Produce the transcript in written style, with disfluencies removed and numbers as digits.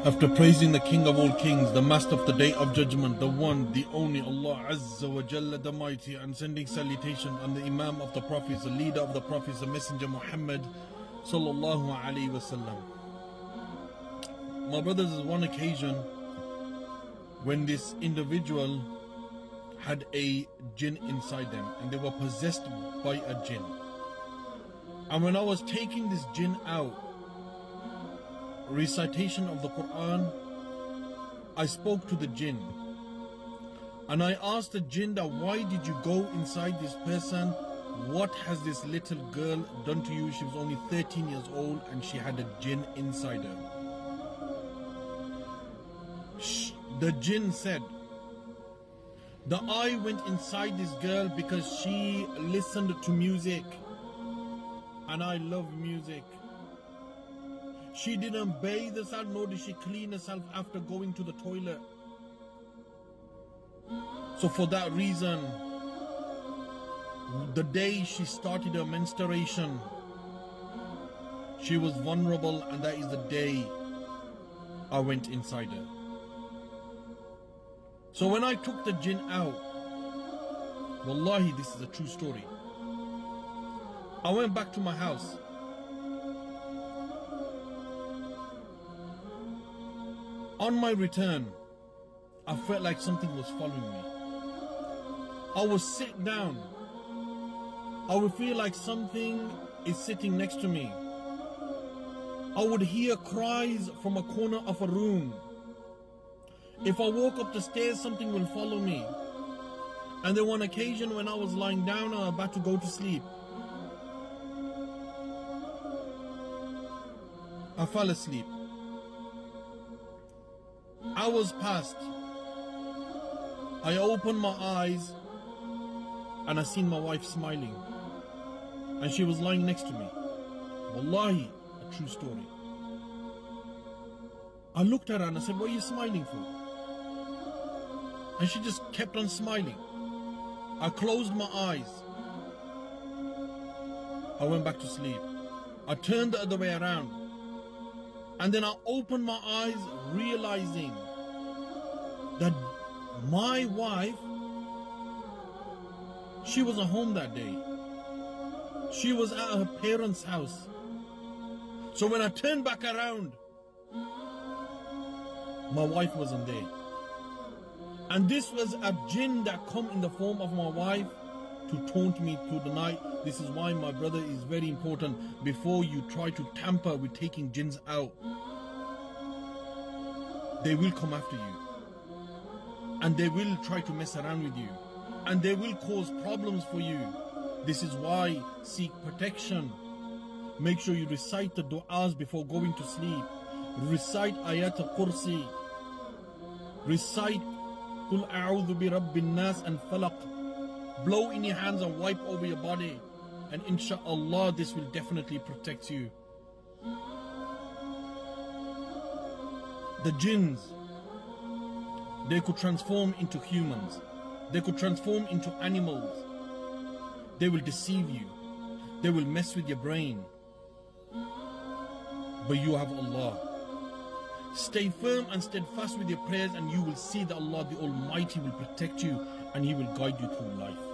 After praising the King of all kings, the Master of the Day of Judgment, the one, the only Allah Azza wa Jalla the Mighty, and sending salutation on the Imam of the Prophets, the leader of the Prophets, the Messenger Muhammad Sallallahu Alaihi Wasallam. My brothers, there's one occasion when this individual had a jinn inside them and they were possessed by a jinn. And when I was taking this jinn out, recitation of the Quran, I spoke to the jinn and I asked the jinn that why did you go inside this person? What has this little girl done to you? She was only 13 years old and she had a jinn inside her. The jinn said that I went inside this girl because she listened to music and I love music. She didn't bathe herself, nor did she clean herself after going to the toilet. So for that reason, the day she started her menstruation, she was vulnerable, and that is the day I went inside her. So when I took the jinn out, wallahi, this is a true story. I went back to my house. On my return, I felt like something was following me. I would sit down. I would feel like something is sitting next to me. I would hear cries from a corner of a room. If I walk up the stairs, something will follow me. And then one occasion when I was lying down and about to go to sleep, I fell asleep. Hours passed. I opened my eyes and I seen my wife smiling. And she was lying next to me. Wallahi, a true story. I looked at her and I said, what are you smiling for? And she just kept on smiling. I closed my eyes. I went back to sleep. I turned the other way around. And then I opened my eyes, realizing that my wife, she wasn't home that day. She was at her parents' house. So when I turned back around, my wife wasn't there. And this was a jinn that come in the form of my wife to taunt me through the night. This is why, my brother, is very important before you try to tamper with taking jinns out. They will come after you. And they will try to mess around with you. And they will cause problems for you. This is why seek protection. Make sure you recite the du'as before going to sleep. Recite ayat al-Kursi. Recite Qul a'udhu bi rabbin nas and falaq. Blow in your hands and wipe over your body. And insha'Allah, this will definitely protect you. The jinns, they could transform into humans. They could transform into animals. They will deceive you. They will mess with your brain. But you have Allah. Stay firm and steadfast with your prayers, and you will see that Allah the Almighty will protect you and He will guide you through life.